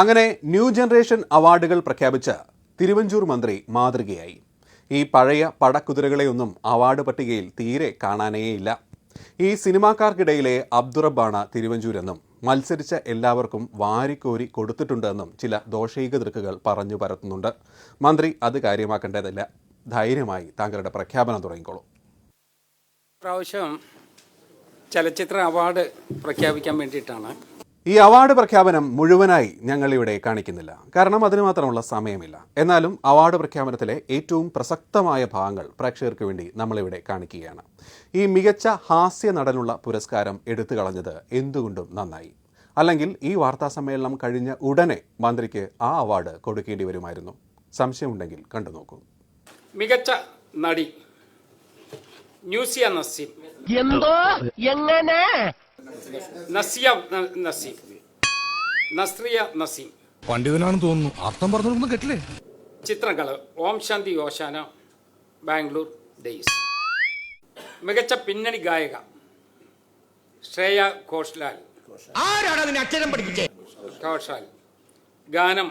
അങ്ങനെ new generation അവാർഡുകൾ പ്രഖ്യാപിച്ച തിരുവഞ്ചൂർ മന്ത്രി മാതൃകയായി. ഈ പഴയ പടക്കുതിരകളെയൊന്നും അവാർഡ് പട്ടികയിൽ തീരെ കാണാനേയില്ല. ഈ സിനിമാക്കാർക്കിടയിലെ അബ്ദുറബ്ബാണ് തിരുവഞ്ചൂരെന്നും മത്സരിച്ച എല്ലാവർക്കും വാരിക്കോരി കൊടുത്തിട്ടുണ്ടെന്നും ചില ദോഷൈക ദൃക്കുകൾ പറഞ്ഞു പരത്തുന്നുണ്ട്. മന്ത്രി അത് കാര്യമാക്കേണ്ടതില്ല. ധൈര്യമായി താങ്കളുടെ പ്രഖ്യാപനം തുടങ്ങിക്കോളൂ. പ്രാവശ്യം ചലച്ചിത്ര അവാർഡ് പ്രഖ്യാപിക്കാൻ വേണ്ടിയിട്ടാണ്. ഈ അവാർഡ് പ്രഖ്യാപനം മുഴുവനായി ഞങ്ങളിവിടെ കാണിക്കുന്നില്ല, കാരണം അതിന് മാത്രമുള്ള സമയമില്ല. എന്നാലും അവാർഡ് പ്രഖ്യാപനത്തിലെ ഏറ്റവും പ്രസക്തമായ ഭാഗങ്ങൾ പ്രേക്ഷകർക്ക് വേണ്ടി നമ്മളിവിടെ കാണിക്കുകയാണ്. ഈ മികച്ച ഹാസ്യ നടനുള്ള പുരസ്കാരം എടുത്തു കളഞ്ഞത് എന്തുകൊണ്ടും നന്നായി. അല്ലെങ്കിൽ ഈ വാർത്താ സമ്മേളനം കഴിഞ്ഞ ഉടനെ മന്ത്രിക്ക് ആ അവാർഡ് കൊടുക്കേണ്ടി വരുമായിരുന്നു. സംശയമുണ്ടെങ്കിൽ കണ്ടു നോക്കൂ. മികച്ച നടി ന്യൂസിയ നസീം, നസ്രിയ നസീം. പണ്ഡിതനാണെന്ന് തോന്നുന്നു, അർത്ഥം പറഞ്ഞൊന്നും കേട്ടില്ലേ. ചിത്രങ്ങള് ഓം ശാന്തി ഓശാന, ബാംഗ്ലൂർ ഡേയ്സ്. മികച്ച പിന്നണി ഗായിക ശ്രേയ ഘോഷാൽ. ഗാനം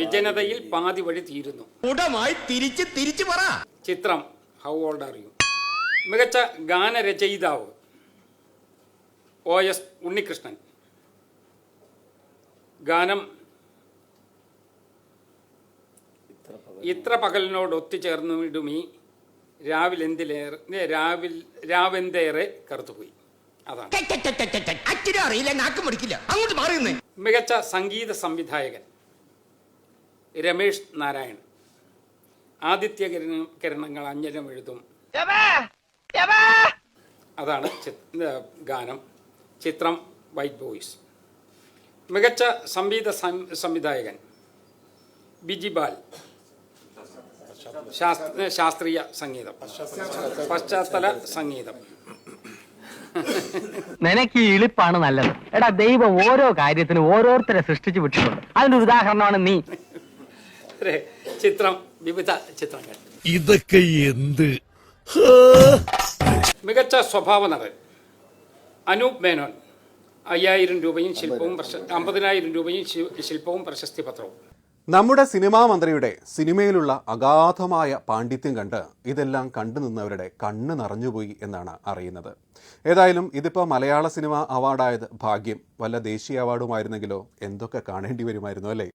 വിജനതയിൽ പാതി വഴി തീരുന്നു. ചിത്രം ഹൗ ഓൾഡ് ആർ യു. മികച്ച ഗാനരചയിതാവ് OS ഉണ്ണികൃഷ്ണൻ. ഗാനം ഇത്ര പകലിനോട് ഒത്തുചേർന്നിടുമീ രാവെന്തേറെ കറുത്തുപോയി. അതാണ്. മികച്ച സംഗീത സംവിധായകൻ രമേഷ് നാരായൺ. ആദിത്യ കിരണങ്ങൾ അഞ്ഞലം എഴുതും. അതാണ് ഗാനം. ചിത്രം വൈറ്റ് ബോയ്സ്. മികച്ച സംവിധായകൻ ബിജിബാൽ. ശാസ്ത്രീയ സംഗീതം, പശ്ചാത്തല സംഗീതം. നിനക്ക് ഈ ഇളിപ്പാണ് നല്ലത്. എടാ, ദൈവം ഓരോ കാര്യത്തിനും ഓരോരുത്തരെ സൃഷ്ടിച്ചു വിട്ടിട്ടുണ്ട്. അതിന്റെ ഒരു ഉദാഹരണമാണ് നീ. ചിത്രം വിവിധ ചിത്രങ്ങൾ. ഇതൊക്കെ എന്ത്? മികച്ച സ്വഭാവ നടൻ അനൂപ് മേനോൻ. 5000 രൂപയും ശില്പവും 50,000 രൂപയും ശില്പവും പ്രശസ്തി പത്രവും. നമ്മുടെ സിനിമാ മന്ത്രിയുടെ സിനിമയിലുള്ള അഗാധമായ പാണ്ഡിത്യം കണ്ട് ഇതെല്ലാം കണ്ടു നിന്നവരുടെ കണ്ണ് നിറഞ്ഞുപോയി എന്നാണ് അറിയുന്നത്. ഏതായാലും ഇതിപ്പോൾ മലയാള സിനിമ അവാർഡായത് ഭാഗ്യം. വല്ല ദേശീയ അവാർഡുമായിരുന്നെങ്കിലോ എന്തൊക്കെ കാണേണ്ടി വരുമായിരുന്നു അല്ലേ.